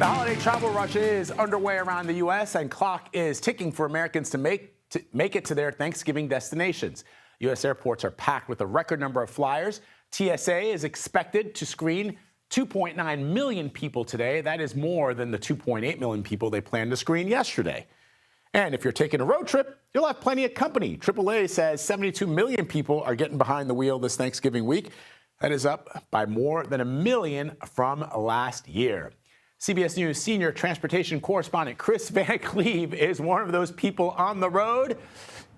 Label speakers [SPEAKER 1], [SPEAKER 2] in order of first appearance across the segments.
[SPEAKER 1] The holiday travel rush is underway around the U.S. and clock is ticking for Americans to make it to their Thanksgiving destinations. U.S. airports are packed with a record number of flyers. TSA is expected to screen 2.9 million people today. That is more than the 2.8 million people they planned to screen yesterday. And if you're taking a road trip, you'll have plenty of company. AAA says 72 million people are getting behind the wheel this Thanksgiving week. That is up by more than 1 million from last year. CBS News senior transportation correspondent Kris Van Cleave is one of those people on the road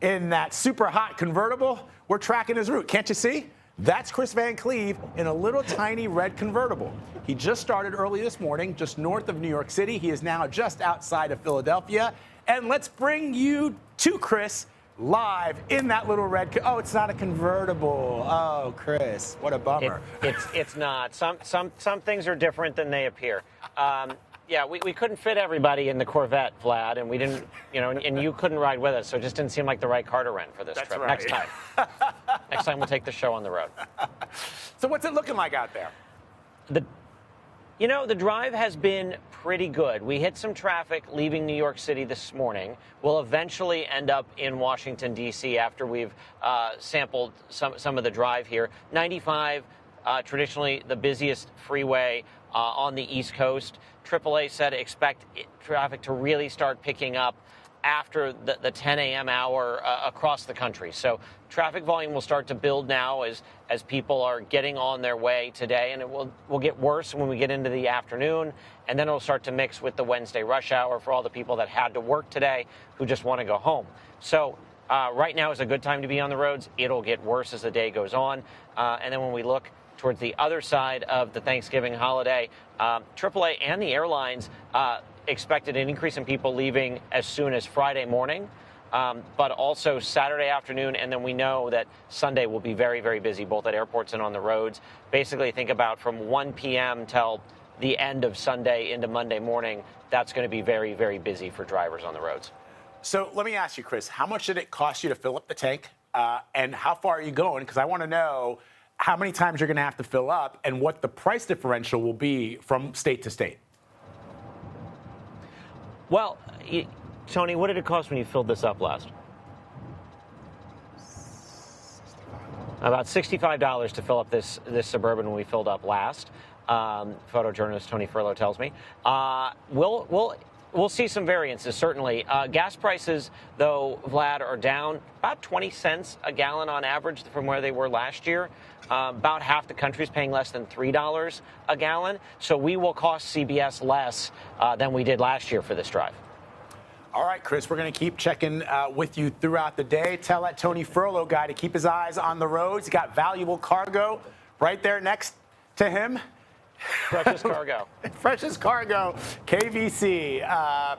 [SPEAKER 1] in that super hot convertible. We're tracking his route. Can't you see? That's Kris Van Cleave in a little tiny red convertible. He just started early this morning, just north of New York City. He is now just outside of Philadelphia. And let's bring you to Kris live in that little red. Oh, it's not a convertible. Oh, Kris, what a bummer.
[SPEAKER 2] It's not. Some things are different than they appear. Yeah, we couldn't fit everybody in the Corvette, Vlad, and we didn't, and you couldn't ride with us, so it just didn't seem like the right car to rent for this trip.
[SPEAKER 1] Right.
[SPEAKER 2] Next time. Next time we'll take the show on the road.
[SPEAKER 1] So what's it looking like out there?
[SPEAKER 2] The drive has been pretty good. We hit some traffic leaving New York City this morning. We'll eventually end up in Washington, D.C. after we've sampled some of the drive here. 95, traditionally the busiest freeway on the East Coast. AAA said expect traffic to really start picking up after the 10 a.m. hour across the country. So traffic volume will start to build now as people are getting on their way today, and it will get worse when we get into the afternoon, and then it'll start to mix with the Wednesday rush hour for all the people that had to work today who just want to go home. So right now is a good time to be on the roads. It'll get worse as the day goes on, and then when we look towards the other side of the Thanksgiving holiday, AAA and the airlines expected an increase in people leaving as soon as Friday morning, but also Saturday afternoon. And then we know that Sunday will be very, very busy, both at airports and on the roads. Basically, think about from 1 p.m. till the end of Sunday into Monday morning. That's going to be very, very busy for drivers on the roads.
[SPEAKER 1] So let me ask you, Kris, how much did it cost you to fill up the tank? And how far are you going? Because I want to know how many times you're going to have to fill up and what the price differential will be from state to state.
[SPEAKER 2] Well, Tony, what did it cost when you filled this up last? About $65 to fill up this Suburban when we filled up last. Photojournalist Tony Furlow tells me. We'll see some variances, certainly. Gas prices, though, Vlad, are down about 20 cents a gallon on average from where they were last year. About half the country is paying less than $3 a gallon. So we will cost CBS less than we did last year for this drive.
[SPEAKER 1] All right, Kris, we're going to keep checking with you throughout the day. Tell that Tony Furlow guy to keep his eyes on the roads. He's got valuable cargo right there next to him.
[SPEAKER 2] Precious cargo.
[SPEAKER 1] Precious cargo, KVC.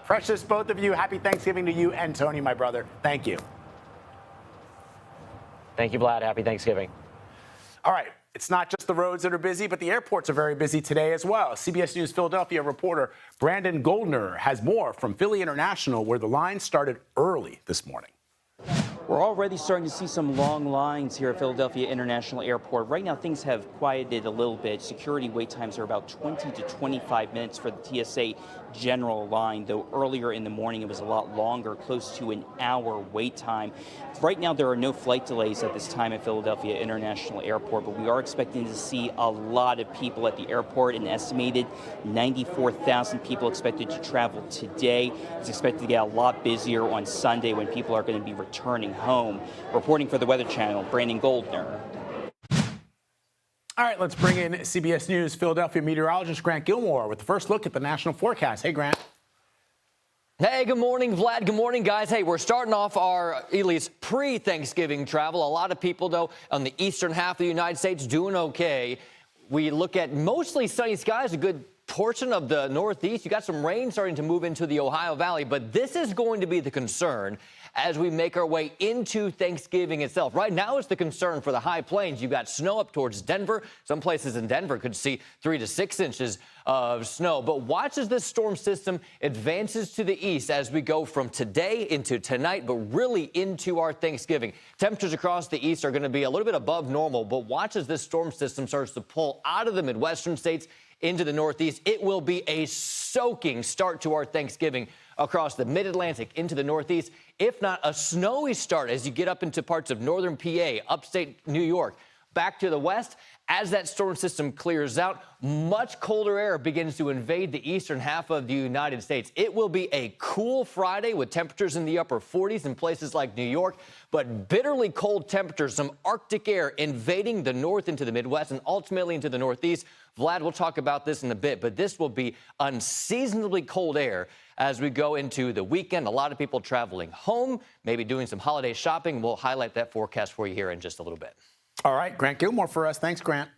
[SPEAKER 1] Precious, both of you. Happy Thanksgiving to you and Tony, my brother. Thank you.
[SPEAKER 2] Thank you, Vlad. Happy Thanksgiving.
[SPEAKER 1] All right. It's not just the roads that are busy, but the airports are very busy today as well. CBS News Philadelphia reporter Brandon Goldner has more from Philly International, where the line started early this morning.
[SPEAKER 3] We're already starting to see some long lines here at Philadelphia International Airport. Right now, things have quieted a little bit. Security wait times are about 20 to 25 minutes for the TSA general line, though earlier in the morning it was a lot longer, close to an hour wait time. Right now, there are no flight delays at this time at Philadelphia International Airport, but we are expecting to see a lot of people at the airport. An estimated 94,000 people expected to travel today. It's expected to get a lot busier on Sunday when people are going to be returning home. Reporting for the Weather Channel, Brandon Goldner.
[SPEAKER 1] All right, let's bring in CBS News Philadelphia meteorologist Grant Gilmore with the first look at the national forecast. Hey, Grant.
[SPEAKER 4] Hey, good morning, Vlad. Good morning, guys. Hey, we're starting off our, at least pre-Thanksgiving travel. A lot of people, though, on the eastern half of the United States doing okay. We look at mostly sunny skies, a good portion of the Northeast. You got some rain starting to move into the Ohio Valley, but this is going to be the concern as we make our way into Thanksgiving itself. Right now it's the concern for the high plains. You've got snow up towards Denver. Some places in Denver could see 3 to 6 inches of snow. But watch as this storm system advances to the east as we go from today into tonight, but really into our Thanksgiving. Temperatures across the east are going to be a little bit above normal, but watch as this storm system starts to pull out of the Midwestern states into the Northeast. It will be a soaking start to our Thanksgiving across the Mid-Atlantic into the Northeast, if not a snowy start as you get up into parts of northern PA, upstate New York. Back to the west, as that storm system clears out, much colder air begins to invade the eastern half of the United States. It will be a cool Friday with temperatures in the upper 40s in places like New York, but bitterly cold temperatures, some Arctic air invading the north into the Midwest and ultimately into the Northeast. Vlad, we'll talk about this in a bit, but this will be unseasonably cold air as we go into the weekend. A lot of people traveling home, maybe doing some holiday shopping. We'll highlight that forecast for you here in just a little bit.
[SPEAKER 1] All right, Grant Gilmore for us. Thanks, Grant.